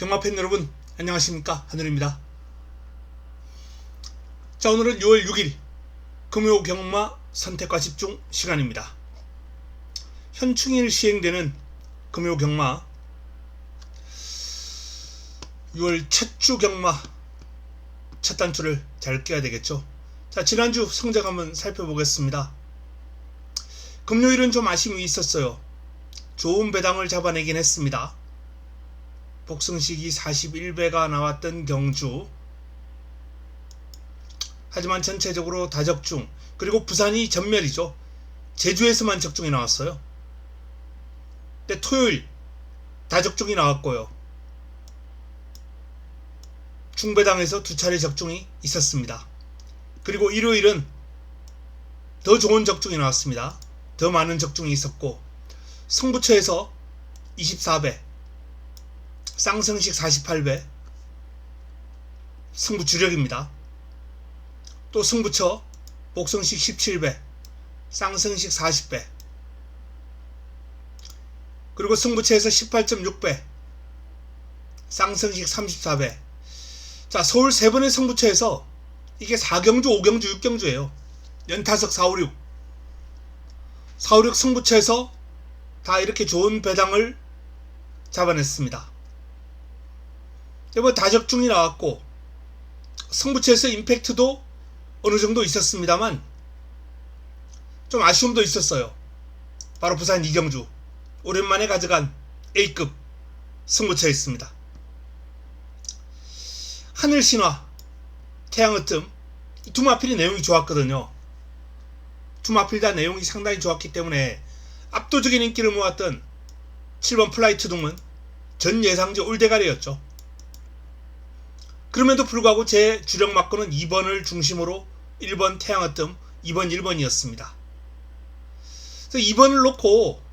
경마팬 여러분 안녕하십니까, 하늘입니다. 자, 오늘은 6월 6일 금요 경마 선택과 집중 시간입니다. 현충일 시행되는 금요 경마 6월 첫 주 경마 첫 단추를 잘 껴야 되겠죠. 자, 지난주 성적 한번 살펴보겠습니다. 금요일은 좀 아쉬움이 있었어요. 좋은 배당을 잡아내긴 했습니다. 복승식이 41배가 나왔던 경주, 하지만 전체적으로 다적중, 그리고 부산이 전멸이죠. 제주에서만 적중이 나왔어요. 근데 토요일 다적중이 나왔고요. 중배당에서 두 차례 적중이 있었습니다. 그리고 일요일은 더 좋은 적중이 나왔습니다. 더 많은 적중이 있었고, 승부처에서 24배, 쌍승식 48배, 승부 주력입니다. 또 승부처 복승식 17배, 쌍승식 40배, 그리고 승부처에서 18.6배, 쌍승식 34배. 자, 서울 세 번의 승부처에서 이게 4경주, 5경주, 6경주예요. 연타석 4, 5, 6. 4, 5, 6 승부처에서 다 이렇게 좋은 배당을 잡아냈습니다. 이번 다적중이 나왔고, 승부처에서 임팩트도 어느 정도 있었습니다만 좀 아쉬움도 있었어요. 바로 부산 2경주 오랜만에 가져간 A급 승부처였습니다. 하늘신화, 태양으뜸 두마필이 내용이 좋았거든요. 두마필 다 내용이 상당히 좋았기 때문에 압도적인 인기를 모았던 7번 플라이트 둥은 전 예상지 올대가리였죠. 그럼에도 불구하고 제 주력 막고는 2번을 중심으로 1번 태양어뜸, 2번 1번이었습니다. 그래서 2번을 놓고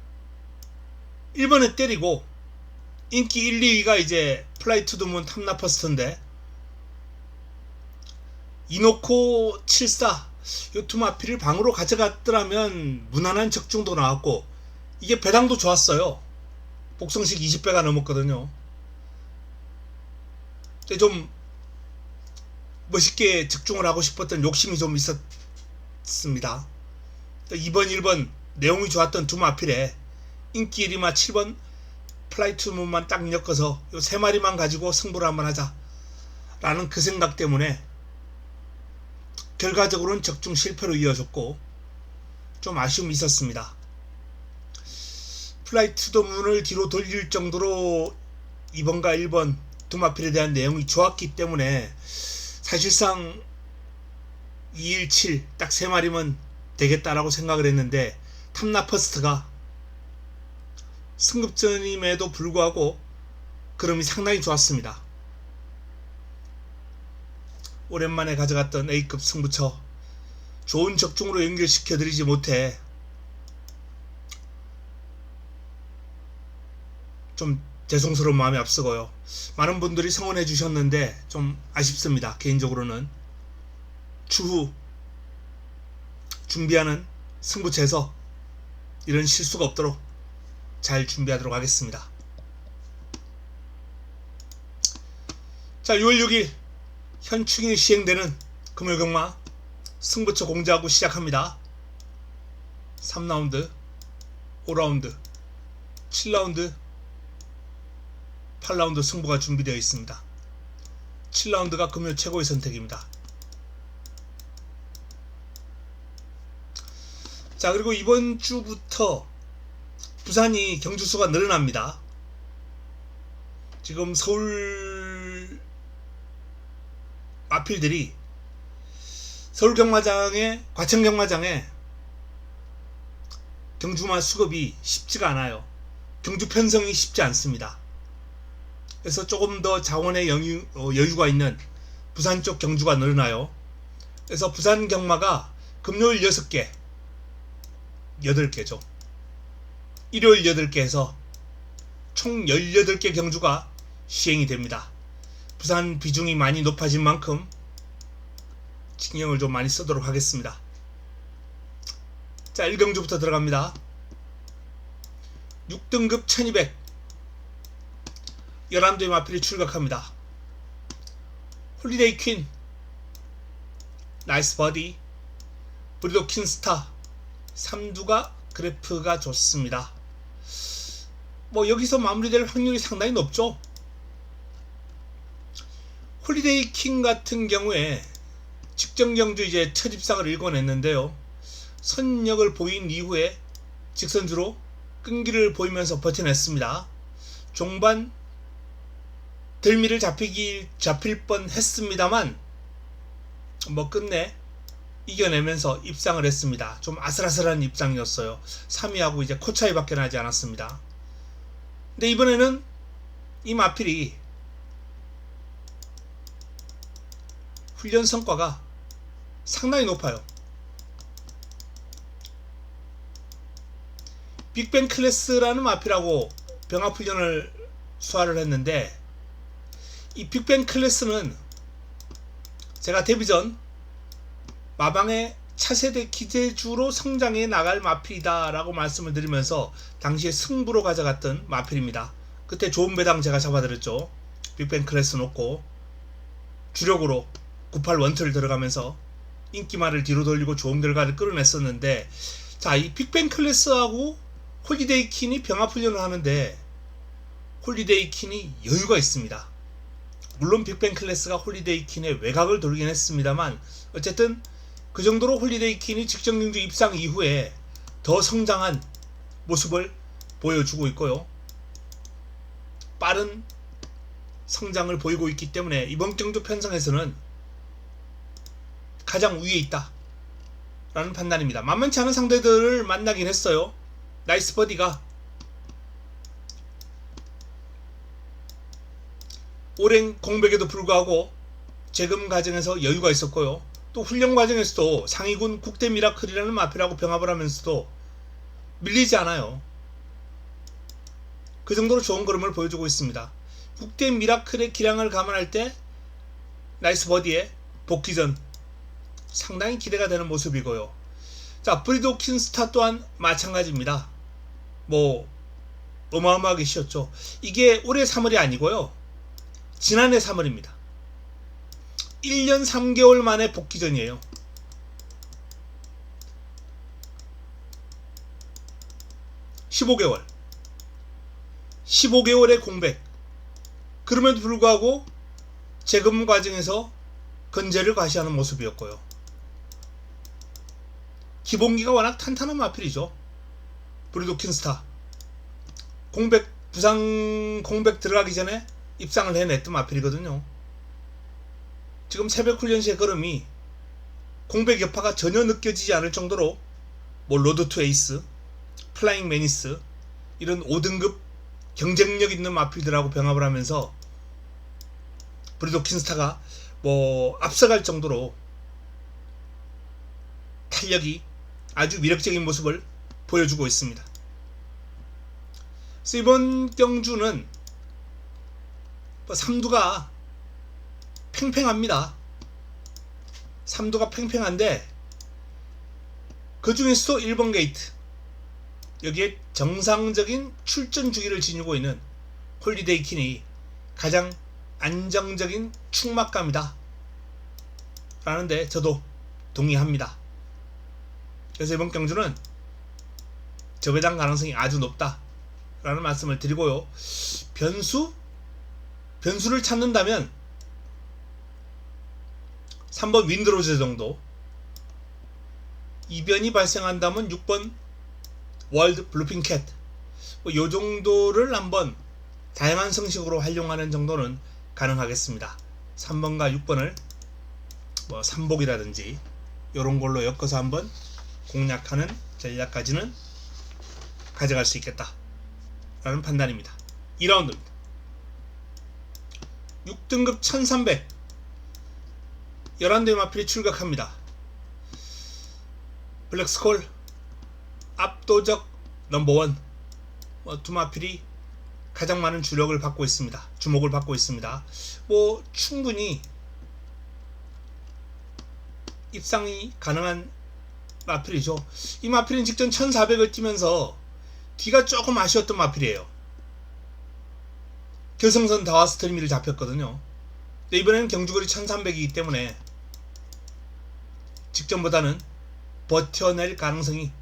1번에 때리고 인기 1, 2위가 이제 플라이트 둠은 탐나퍼스트인데, 이놓고 74, 이 두마피를 방으로 가져갔더라면 무난한 적중도 나왔고, 이게 배당도 좋았어요. 복성식 20배가 넘었거든요. 근데 좀 멋있게 적중을 하고 싶었던 욕심이 좀 있었습니다. 2번, 1번 내용이 좋았던 두마필에 인기 1위마 7번 플라이트 문만 딱 엮어서 요 세 마리만 가지고 승부를 한번 하자 라는 그 생각 때문에 결과적으로는 적중 실패로 이어졌고, 좀 아쉬움이 있었습니다. 플라이트 도문을 뒤로 돌릴 정도로 2번과 1번 두마필에 대한 내용이 좋았기 때문에 사실상 217 딱 3마리면 되겠다라고 생각을 했는데, 탐나퍼스트가 승급전임에도 불구하고 그럼이 상당히 좋았습니다. 오랜만에 가져갔던 A급 승부처 좋은 적중으로 연결시켜드리지 못해 좀 죄송스러운 마음이 앞서고요. 많은 분들이 성원해 주셨는데 좀 아쉽습니다. 개인적으로는 추후 준비하는 승부처에서 이런 실수가 없도록 잘 준비하도록 하겠습니다. 자, 6월 6일 현충일 시행되는 금요경마 승부처 공지하고 시작합니다. 3라운드, 5라운드, 7라운드, 8라운드 승부가 준비되어 있습니다. 7라운드가 금요 최고의 선택입니다. 자, 그리고 이번 주부터 부산이 경주수가 늘어납니다. 지금 서울 마필들이 서울경마장에, 과천경마장에 경주마 수급이 쉽지가 않아요. 경주 편성이 쉽지 않습니다. 그래서 조금 더 자원의 여유가 있는 부산 쪽 경주가 늘어나요. 그래서 부산 경마가 금요일 6개, 8개죠. 일요일 8개 해서 총 18개 경주가 시행이 됩니다. 부산 비중이 많이 높아진 만큼 신경을 좀 많이 쓰도록 하겠습니다. 자, 1경주부터 들어갑니다. 6등급 1200 11도의 마필이 출격합니다. 홀리데이 퀸, 나이스 버디, 브리도킨 스타, 3두가 그래프가 좋습니다. 뭐 여기서 마무리될 확률이 상당히 높죠. 홀리데이 킹 같은 경우에 직전 경주 이제 첫 입상을 읽어냈는데요. 선력을 보인 이후에 직선주로 끈기를 보이면서 버텨냈습니다. 종반 들미를 잡힐 뻔 했습니다만 뭐 끝내 이겨내면서 입상을 했습니다. 좀 아슬아슬한 입상이었어요. 3위하고 이제 코 차이밖에 나지 않았습니다. 근데 이번에는 이 마필이 훈련 성과가 상당히 높아요. 빅뱅 클래스라는 마필하고 병합 훈련을 수화를 했는데, 이 빅뱅 클래스는 제가 데뷔 전 마방의 차세대 기재주로 성장해 나갈 마필이다 라고 말씀을 드리면서 당시에 승부로 가져갔던 마필입니다. 그때 좋은 배당 제가 잡아드렸죠. 빅뱅 클래스 놓고 주력으로 98 원투를 들어가면서 인기말을 뒤로 돌리고 좋은 결과를 끌어냈었는데, 자, 이 빅뱅 클래스하고 홀리데이 퀸이 병합 훈련을 하는데 홀리데이 퀸이 여유가 있습니다. 물론 빅뱅 클래스가 홀리데이 퀸의 외곽을 돌긴 했습니다만 어쨌든 그 정도로 홀리데이 퀸이 직전 경주 입상 이후에 더 성장한 모습을 보여주고 있고요. 빠른 성장을 보이고 있기 때문에 이번 경주 편성에서는 가장 위에 있다 라는 판단입니다. 만만치 않은 상대들을 만나긴 했어요. 나이스 버디가 오랜 공백에도 불구하고 재금 과정에서 여유가 있었고요. 또 훈련 과정에서도 상위군 국대 미라클이라는 마필하고 병합을 하면서도 밀리지 않아요. 그 정도로 좋은 걸음을 보여주고 있습니다. 국대 미라클의 기량을 감안할 때 나이스 버디의 복귀전 상당히 기대가 되는 모습이고요. 자, 브리도킨 스타 또한 마찬가지입니다. 뭐 어마어마하게 쉬었죠. 이게 올해 3월이 아니고요. 지난해 3월입니다. 1년 3개월 만에 복귀전이에요. (15개월) 15개월의 공백. 그럼에도 불구하고 재금 과정에서 건재를 과시하는 모습이었고요. 기본기가 워낙 탄탄한 마필이죠. 브리도킨 스타. 부상 공백 들어가기 전에 입상을 해냈던 마필이거든요. 지금 새벽 훈련 시의 걸음이 공백 여파가 전혀 느껴지지 않을 정도로 뭐 로드 투 에이스, 플라잉 매니스 이런 5등급 경쟁력 있는 마필들하고 병합을 하면서 브리도킨 스타가 뭐 앞서갈 정도로 탄력이 아주 위력적인 모습을 보여주고 있습니다. 그래서 이번 경주는 3두가 팽팽합니다. 3두가 팽팽한데 그 중에서도 1번 게이트, 여기에 정상적인 출전 주기를 지니고 있는 홀리데이 퀸이 가장 안정적인 축막감이다 라는데 저도 동의합니다. 그래서 이번 경주는 저배당 가능성이 아주 높다 라는 말씀을 드리고요. 변수를 찾는다면 3번 윈드로즈 정도, 이변이 발생한다면 6번 월드 블루핑 캣, 요 정도를 한번 다양한 성식으로 활용하는 정도는 가능하겠습니다. 3번과 6번을 뭐 3복이라든지 요런 걸로 엮어서 한번 공략하는 전략까지는 가져갈 수 있겠다 라는 판단입니다. 2라운드입니다. 6등급 1300 11대의 마필이 출격합니다. 블랙스콜 압도적 넘버원, 두 마필이 가장 많은 주목을 받고 있습니다. 뭐 충분히 입상이 가능한 마필이죠. 이 마필은 직전 1400을 뛰면서 뒤가 조금 아쉬웠던 마필이에요. 결승선 다와스트리미를 잡혔거든요. 근데 이번에는 경주거리 1300이기 때문에 직전보다는 버텨낼 가능성이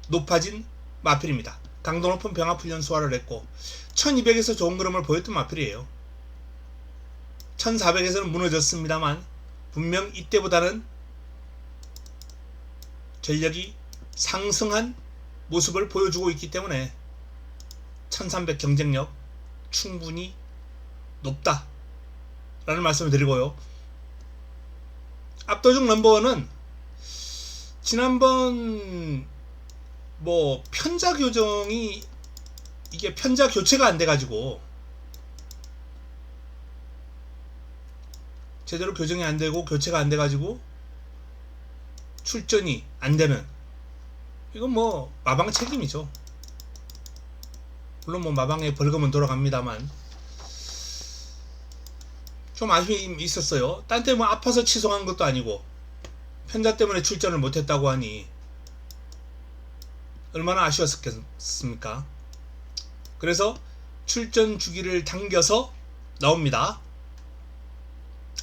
높아진 마필입니다. 강도 높은 병합훈련 소화를 했고 1200에서 좋은 그림을 보였던 마필이에요. 1400에서는 무너졌습니다만 분명 이때보다는 전력이 상승한 모습을 보여주고 있기 때문에 1300 경쟁력 충분히 높다 라는 말씀을 드리고요. 압도적 넘버원은 지난번 편자 교정이 이게 편자 교체가 안 돼가지고 제대로 교정이 안 되고 교체가 안 돼가지고 출전이 안 되는, 이건 마방 책임이죠. 물론 마방에 벌금은 돌아갑니다만 좀 아쉬움이 있었어요. 딴 때 아파서 취소한 것도 아니고 편자 때문에 출전을 못했다고 하니 얼마나 아쉬웠겠습니까? 그래서 출전 주기를 당겨서 나옵니다.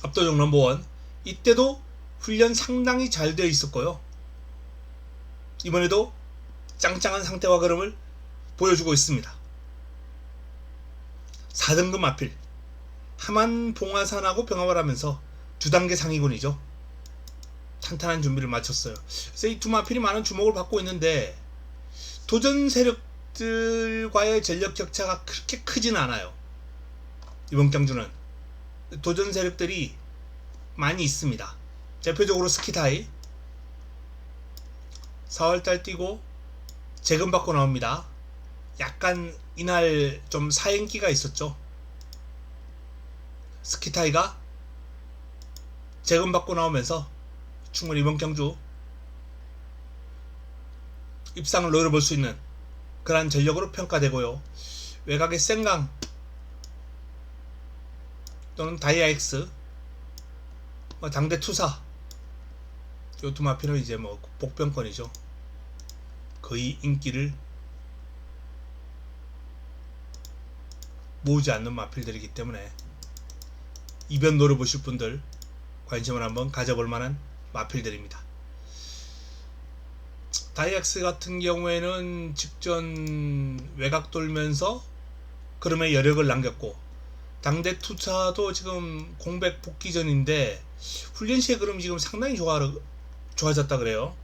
압도적 넘버원. 이때도 훈련 상당히 잘 되어 있었고요. 이번에도 짱짱한 상태와 걸음을 보여주고 있습니다. 4등급 마필 하만 봉화산하고 병합을 하면서 2단계 상위군이죠. 탄탄한 준비를 마쳤어요. 그래서 이 두 마필이 많은 주목을 받고 있는데 도전 세력들과의 전력 격차가 그렇게 크지는 않아요. 이번 경주는 도전 세력들이 많이 있습니다. 대표적으로 스키타이 4월달 뛰고 재금 받고 나옵니다. 약간 이날 좀 사행기가 있었죠. 스키타이가 재금 받고 나오면서 충분히 이번 경주 입상을 노려볼 수 있는 그러한 전력으로 평가되고요. 외곽의 생강 또는 다이아엑스, 당대 투사, 요 두 마필은 이제 복병권이죠. 거의 인기를 모으지 않는 마필들이기 때문에 이변 노려보실 분들 관심을 한번 가져볼 만한 마필들입니다. 다이엑스 같은 경우에는 직전 외곽 돌면서 그름에 여력을 남겼고, 당대 투사도 지금 공백 복귀 전인데 훈련 시에 그럼 지금 상당히 좋아졌다 그래요.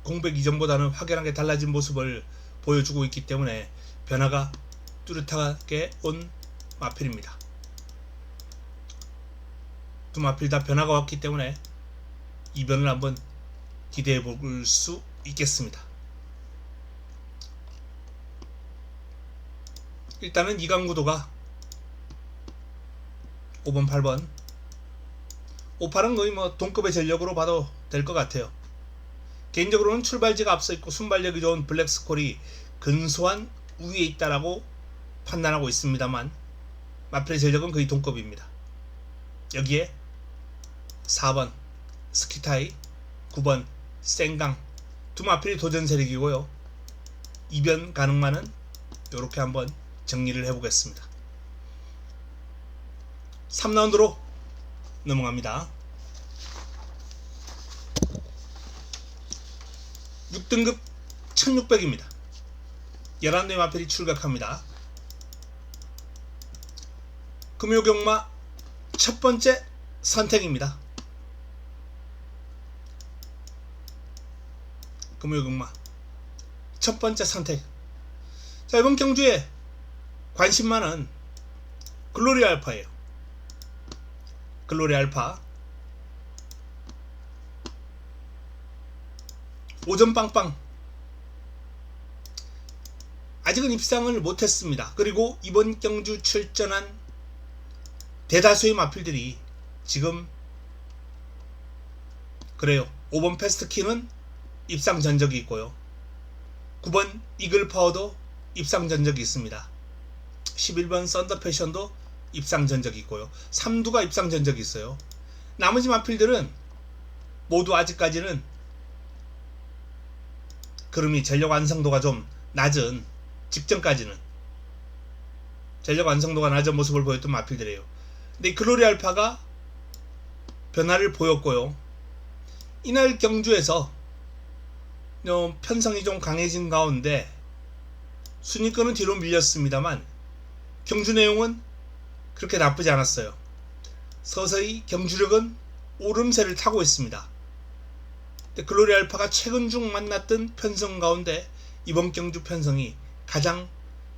공백 이전보다는 확연하게 달라진 모습을 보여주고 있기 때문에 변화가 뚜렷하게 온 마필입니다. 두 마필 다 변화가 왔기 때문에 이변을 한번 기대해 볼 수 있겠습니다. 일단은 이강구도가 5번 8번 58은 거의 동급의 전력으로 봐도 될 것 같아요. 개인적으로는 출발지가 앞서 있고 순발력이 좋은 블랙스콜이 근소한 우위에 있다라고 판단하고 있습니다만 마필의 전력은 거의 동급입니다. 여기에 4번 스키타이, 9번 생강 두 마필이 도전 세력이고요. 이변 가능만은 이렇게 한번 정리를 해보겠습니다. 3라운드로 넘어갑니다. 6등급 1600입니다. 11대 마필이 출격합니다. 금요경마 첫 번째 선택입니다. 금요경마 첫 번째 선택. 자, 이번 경주에 관심 많은 글로리 알파예요. 글로리 알파 5점 빵빵. 아직은 입상을 못했습니다. 그리고 이번 경주 출전한 대다수의 마필들이 지금 그래요. 5번 패스트키는 입상 전적이 있고요. 9번 이글 파워도 입상 전적이 있습니다. 11번 썬더 패션도 입상 전적이 있고요. 3두가 입상 전적이 있어요. 나머지 마필들은 모두 아직까지는 그름이 전력 완성도가 좀 낮은 직전까지는 전력 완성도가 낮은 모습을 보였던 마필들이에요. 근데 이 글로리 알파가 변화를 보였고요. 이날 경주에서 편성이 좀 강해진 가운데 순위권은 뒤로 밀렸습니다만 경주 내용은 그렇게 나쁘지 않았어요. 서서히 경주력은 오름세를 타고 있습니다. 글로리 알파가 최근 중 만났던 편성 가운데 이번 경주 편성이 가장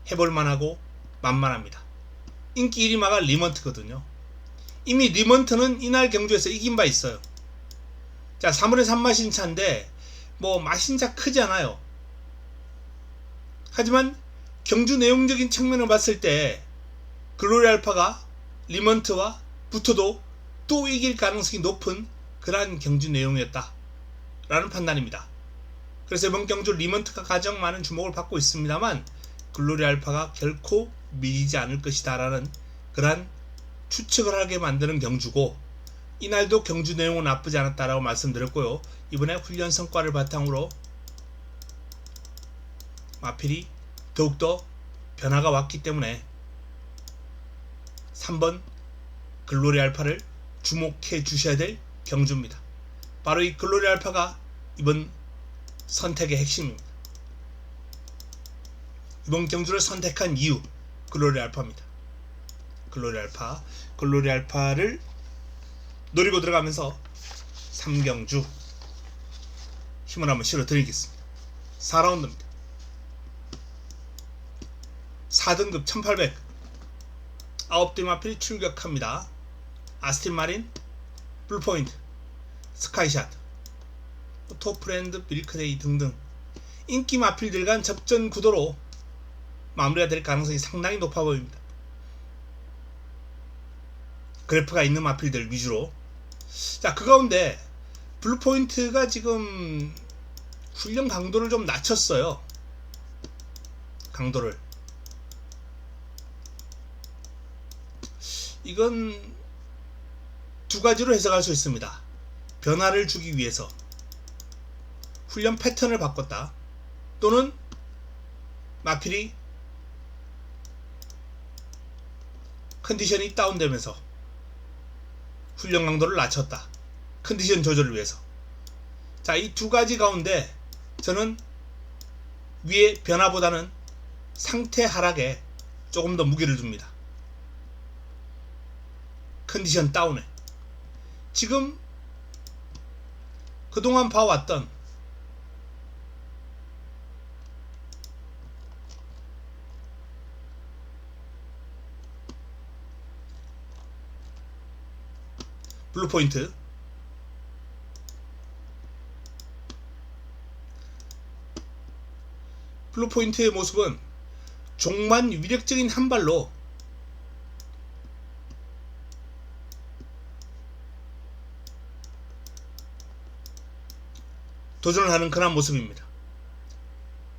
해볼만하고 만만합니다. 인기 1위마가 리먼트거든요. 이미 리먼트는 이날 경주에서 이긴 바 있어요. 자, 3월에 3마신차인데 뭐 마신차 크지 않아요. 하지만 경주 내용적인 측면을 봤을 때 글로리 알파가 리먼트와 붙어도 또 이길 가능성이 높은 그러한 경주 내용이었다 라는 판단입니다. 그래서 이번 경주 리먼트가 가장 많은 주목을 받고 있습니다만 글로리 알파가 결코 밀리지 않을 것이다 라는 그러한 추측을 하게 만드는 경주고, 이날도 경주 내용은 나쁘지 않았다라고 말씀드렸고요. 이번에 훈련 성과를 바탕으로 마필이 더욱더 변화가 왔기 때문에 3번 글로리 알파를 주목해 주셔야 될 경주입니다. 바로 이 글로리 알파가 이번 선택의 핵심입니다. 이번 경주를 선택한 이유, 글로리 알파입니다. 글로리 알파를 노리고 들어가면서 3경주 힘을 한번 실어 드리겠습니다. 4라운드입니다. 4등급 1800 9대 마필이 출격합니다. 아스틴 마린, 블루포인트, 스카이샷, 토프랜드, 밀크데이 등등 인기 마필들 간 접전 구도로 마무리가 될 가능성이 상당히 높아 보입니다. 그래프가 있는 마필들 위주로. 자, 그 가운데 블루포인트가 지금 훈련 강도를 좀 낮췄어요. 강도를. 이건 두 가지로 해석할 수 있습니다. 변화를 주기 위해서 훈련 패턴을 바꿨다, 또는 마필이 컨디션이 다운되면서 훈련 강도를 낮췄다, 컨디션 조절을 위해서. 자, 이 두 가지 가운데 저는 위의 변화보다는 상태 하락에 조금 더 무게를 둡니다. 컨디션 다운에. 지금 그동안 봐왔던 블루포인트, 블루포인트의 모습은 종만 위력적인 한 발로 도전을 하는 그런 모습입니다.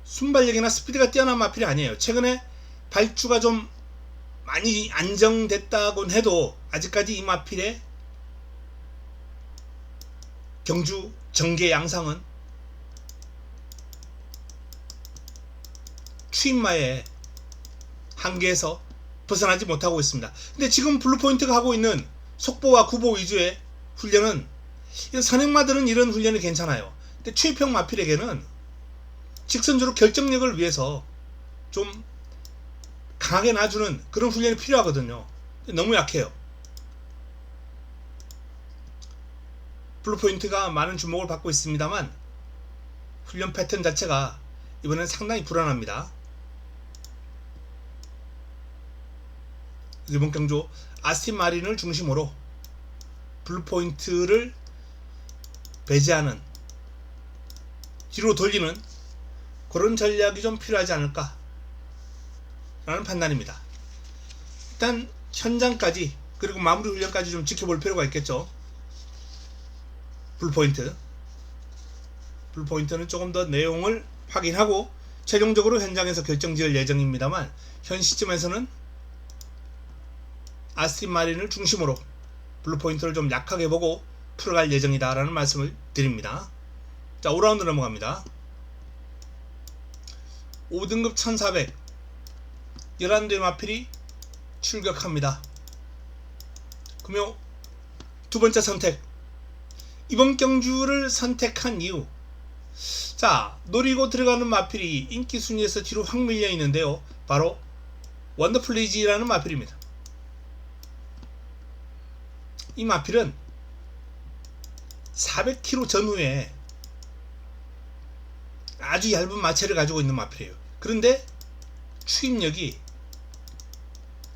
순발력이나 스피드가 뛰어난 마필이 아니에요. 최근에 발주가 좀 많이 안정됐다곤 해도 아직까지 이 마필의 경주 전개 양상은 추임마의 한계에서 벗어나지 못하고 있습니다. 근데 지금 블루포인트가 하고 있는 속보와 구보 위주의 훈련은, 선행마들은 이런 훈련이 괜찮아요. 근데 추입형 마필에게는 직선주로 결정력을 위해서 좀 강하게 놔주는 그런 훈련이 필요하거든요. 너무 약해요. 블루포인트가 많은 주목을 받고 있습니다만 훈련 패턴 자체가 이번엔 상당히 불안합니다. 이번 경주 아스틴 마린을 중심으로 블루포인트를 배제하는, 뒤로 돌리는 그런 전략이 좀 필요하지 않을까 라는 판단입니다. 일단 현장까지, 그리고 마무리 훈련까지 좀 지켜볼 필요가 있겠죠. 블루포인트는 조금 더 내용을 확인하고 최종적으로 현장에서 결정지을 예정입니다만, 현 시점에서는 아스틴 마린을 중심으로 블루포인트를 좀 약하게 보고 풀어갈 예정이다 라는 말씀을 드립니다. 자, 5라운드 넘어갑니다. 5등급 1400 11대의 마필이 출격합니다. 금요 두 번째 선택. 이번 경주를 선택한 이유. 자, 노리고 들어가는 마필이 인기 순위에서 뒤로 확 밀려 있는데요. 바로 원더풀 리지라는 마필입니다. 이 마필은 400km 전후에 아주 얇은 마체를 가지고 있는 마필이에요. 그런데 추입력이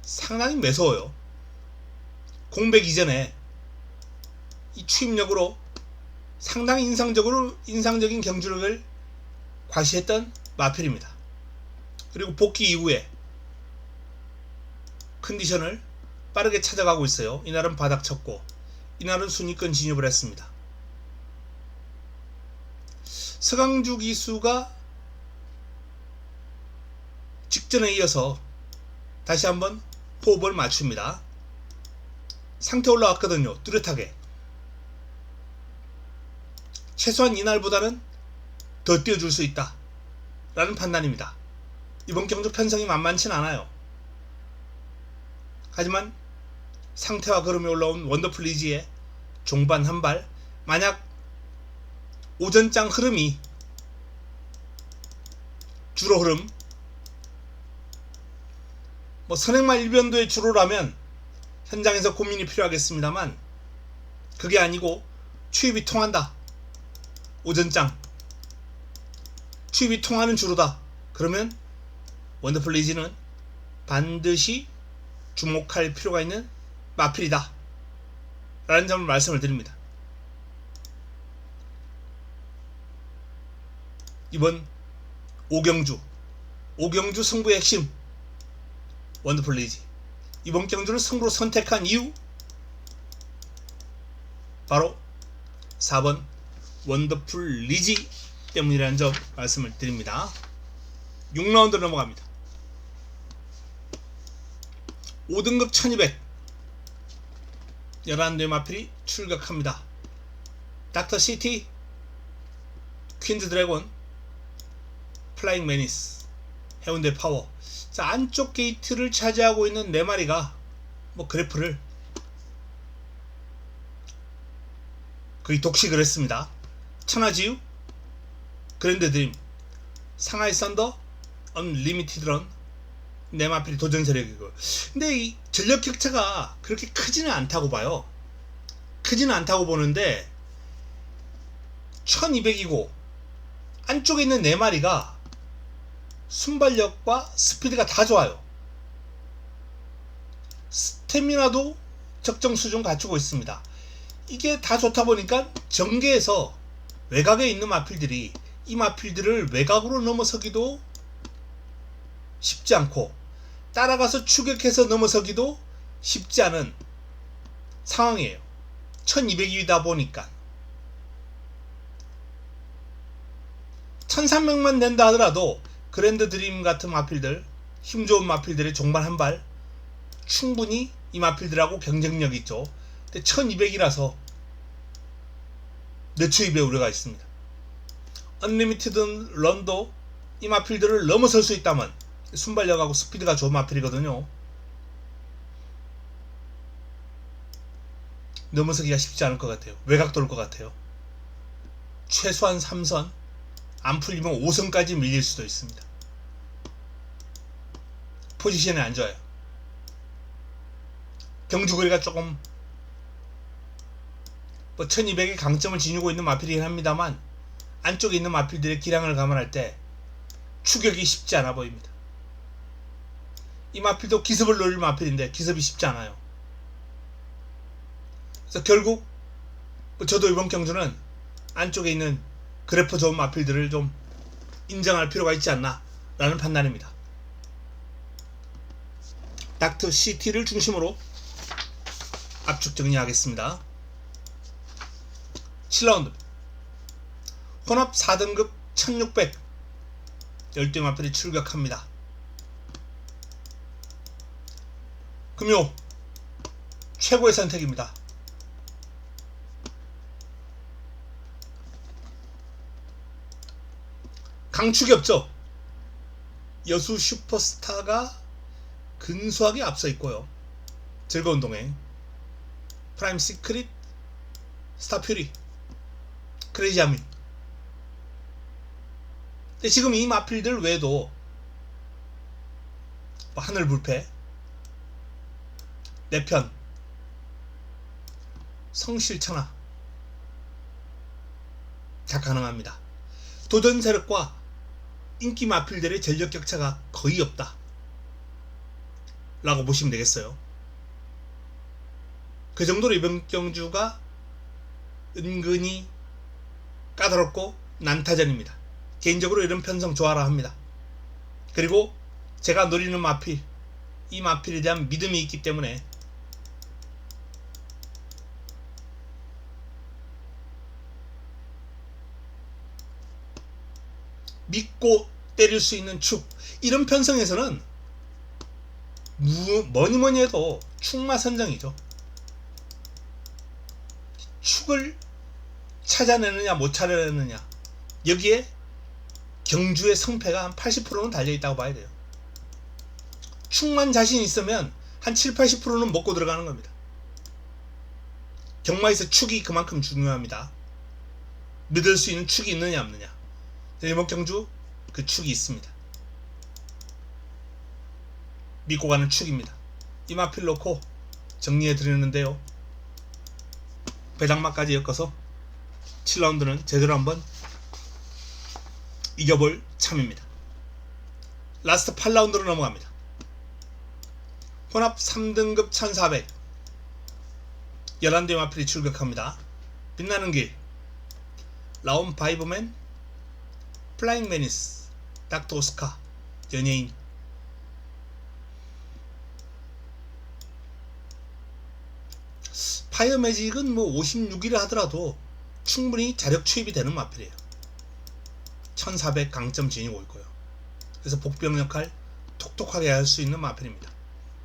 상당히 매서워요. 공백 이전에 이 추입력으로 상당히 인상적인 경주력을 과시했던 마필입니다. 그리고 복귀 이후에 컨디션을 빠르게 찾아가고 있어요. 이날은 바닥 쳤고 이날은 순위권 진입을 했습니다. 서강주 기수가 직전에 이어서 다시 한번 호흡을 맞춥니다. 상태 올라왔거든요. 뚜렷하게. 최소한 이날보다는 더 뛰어줄 수 있다 라는 판단입니다. 이번 경주 편성이 만만치는 않아요. 하지만 상태와 걸음에 올라온 원더풀 리지의 종반 한발, 만약 오전장 흐름이 주로 흐름, 선행마 일변도의 주로라면 현장에서 고민이 필요하겠습니다만 그게 아니고 추입이 통한다. 오전장 추입이 통하는 주로다. 그러면 원더풀 리지는 반드시 주목할 필요가 있는 마필이다 라는 점을 말씀을 드립니다. 이번 5경주 승부의 핵심 원더풀 리지. 이번 경주를 승부로 선택한 이유, 바로 4번 원더풀 리지 때문이라는 점 말씀을 드립니다. 6라운드 넘어갑니다. 5등급 1200 11대 마필이 출격합니다. 닥터 시티, 퀸즈 드래곤, 플라잉 매니스, 해운대 파워. 자, 안쪽 게이트를 차지하고 있는 4마리가 그래프를 거의 독식을 했습니다. 천하지유, 그랜드 드림, 상하이 썬더, 언리미티드 런, 4마필이 도전 세력이고. 근데 이 전력 격차가 그렇게 크지는 않다고 봐요. 크지는 않다고 보는데 1200이고 안쪽에 있는 4마리가 순발력과 스피드가 다 좋아요. 스태미나도 적정 수준 갖추고 있습니다. 이게 다 좋다 보니까 전개에서 외곽에 있는 마필들이 이 마필들을 외곽으로 넘어서기도 쉽지 않고 따라가서 추격해서 넘어서기도 쉽지 않은 상황이에요. 1200이다 보니까 1300만 된다 하더라도 그랜드 드림 같은 마필들, 힘 좋은 마필들의 종반 한발 충분히 이 마필들하고 경쟁력이 있죠. 근데 1200이라서 늦추입의 우려가 있습니다. 언리미티드 런도 이 마필들을 넘어설 수 있다면, 순발력하고 스피드가 좋은 마필이거든요. 넘어서기가 쉽지 않을 것 같아요. 외곽 돌 것 같아요. 최소한 3선, 안 풀리면 5선까지 밀릴 수도 있습니다. 포지션이 안 좋아요. 경주거리가 조금 1200의 강점을 지니고 있는 마필이긴 합니다만 안쪽에 있는 마필들의 기량을 감안할 때 추격이 쉽지 않아 보입니다. 이 마필도 기습을 노릴 마필인데 기습이 쉽지 않아요. 그래서 결국 저도 이번 경주는 안쪽에 있는 그래프 좋은 마필들을 좀 인정할 필요가 있지 않나 라는 판단입니다. 닥터 시티를 중심으로 압축 정리하겠습니다. 7라운드 혼합 4등급 1600 12 마필이 출격합니다. 금요 최고의 선택입니다. 강축이 없죠. 여수 슈퍼스타가 근소하게 앞서 있고요. 즐거운 동행, 프라임 시크릿, 스타 퓨리, 크레이지 아민. 근데 지금 이 마필들 외에도 뭐 하늘 불패, 내편, 성실천하 다 가능합니다. 도전 세력과 인기 마필들의 전력 격차가 거의 없다 라고 보시면 되겠어요. 그 정도로 이번 경주가 은근히 까다롭고 난타전입니다. 개인적으로 이런 편성 좋아라 합니다. 그리고 제가 노리는 마필, 이 마필에 대한 믿음이 있기 때문에 믿고 때릴 수 있는 축, 이런 편성에서는 뭐니뭐니 해도 축마 선정이죠. 축을 찾아내느냐 못 찾아내느냐, 여기에 경주의 성패가 한 80%는 달려있다고 봐야 돼요. 축만 자신 있으면 한 7, 80%는 먹고 들어가는 겁니다. 경마에서 축이 그만큼 중요합니다. 믿을 수 있는 축이 있느냐 없느냐. 이번 경주 그 축이 있습니다. 믿고 가는 축입니다. 이 마필 놓고 정리해 드리는데요, 배당마까지 엮어서 7라운드는 제대로 한번 이겨볼 참입니다. 라스트 8라운드로 넘어갑니다. 혼합 3등급 1400 11대의 마필이 출격합니다. 빛나는 길, 라온 바이브맨, 플라잉 메니스, 닥터 오스카, 연예인. 파이어 매직은 뭐 56이라 하더라도 충분히 자력 추입이 되는 마필이에요. 1400 강점 지니고 있고요. 그래서 복병 역할 톡톡하게 할 수 있는 마필입니다.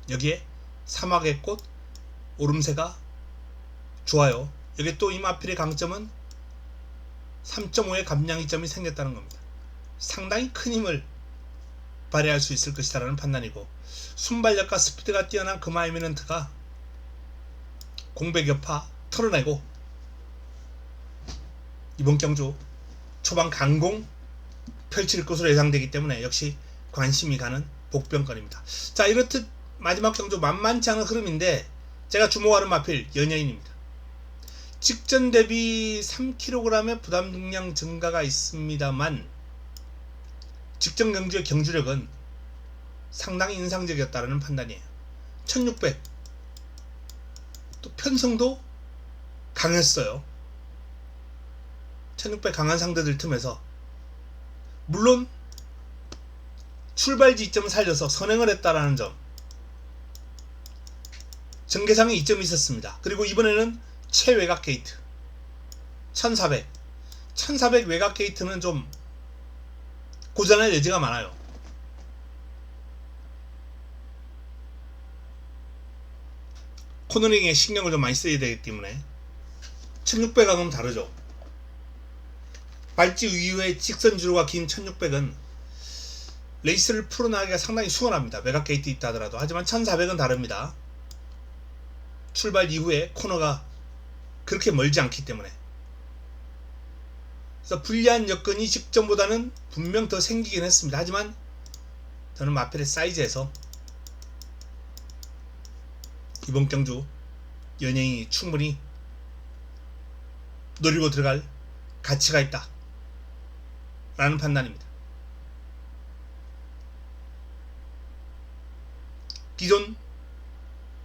여기에 사막의 꽃, 오름새가 좋아요. 여기 또 이 마필의 강점은 3.5의 감량이점이 생겼다는 겁니다. 상당히 큰 힘을 발휘할 수 있을 것이다 라는 판단이고, 순발력과 스피드가 뛰어난 금화 에미넌트가 공백 여파 털어내고 이번 경주 초반 강공 펼칠 것으로 예상되기 때문에 역시 관심이 가는 복병권입니다. 자, 이렇듯 마지막 경주 만만치 않은 흐름인데 제가 주목하는 마필 연예인입니다. 직전 대비 3kg의 부담 중량 증가가 있습니다만 직전 경주의 경주력은 상당히 인상적이었다는 판단이에요. 1600 또 편성도 강했어요. 1600 강한 상대들 틈에서 물론 출발 지점을 살려서 선행을 했다라는 점, 전개상에 이점이 있었습니다. 그리고 이번에는 최외곽 게이트 1400 외곽 게이트는 좀 고전할 여지가 많아요. 코너링에 신경을 좀 많이 써야 되기 때문에 1600하고는 다르죠. 발지 이후에 직선 주로가 긴 1600은 레이스를 풀어나가기가 상당히 수월합니다. 외곽 게이트 있다 하더라도. 하지만 1400은 다릅니다. 출발 이후에 코너가 그렇게 멀지 않기 때문에. 그래서 불리한 여건이 직전보다는 분명 더 생기긴 했습니다. 하지만 저는 마필의 사이즈에서 이번 경주 연예인이 충분히 노리고 들어갈 가치가 있다 라는 판단입니다. 기존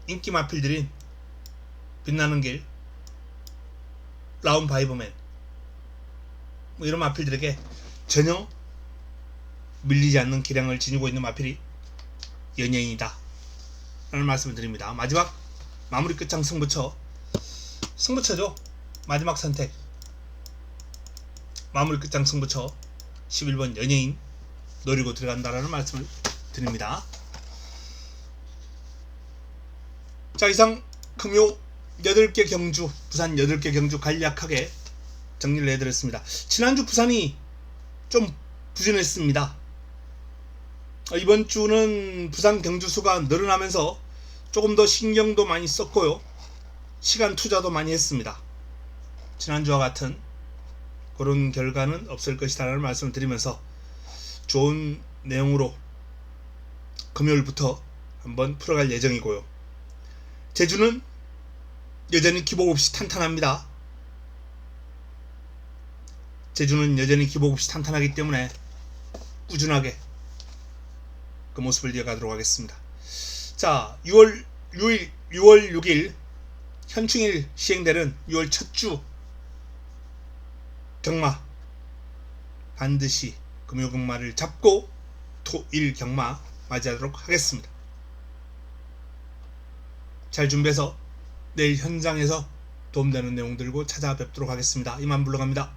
인기 마필들인 빛나는 길, 라운 바이버맨 뭐 이런 마필들에게 전혀 밀리지 않는 기량을 지니고 있는 마필이 연예인이다 라는 말씀을 드립니다. 마지막 마무리 끝장 승부처죠. 마지막 선택 마무리 끝장 승부처 11번 연예인 노리고 들어간다라는 말씀을 드립니다. 자, 이상 금요 8개 경주, 부산 8개 경주 간략하게 정리를 해드렸습니다. 지난주 부산이 좀 부진했습니다. 이번 주는 부산 경주수가 늘어나면서 조금 더 신경도 많이 썼고요. 시간 투자도 많이 했습니다. 지난주와 같은 그런 결과는 없을 것이다 라는 말씀을 드리면서 좋은 내용으로 금요일부터 한번 풀어갈 예정이고요. 제주는 여전히 기복 없이 탄탄합니다. 제주는 여전히 기복 없이 탄탄하기 때문에 꾸준하게 그 모습을 이어가도록 하겠습니다. 자, 6월 6일 현충일 시행되는 6월 첫 주 경마 반드시 금요경마를 잡고 토일 경마 맞이하도록 하겠습니다. 잘 준비해서 내일 현장에서 도움되는 내용 들고 찾아뵙도록 하겠습니다. 이만 물러갑니다.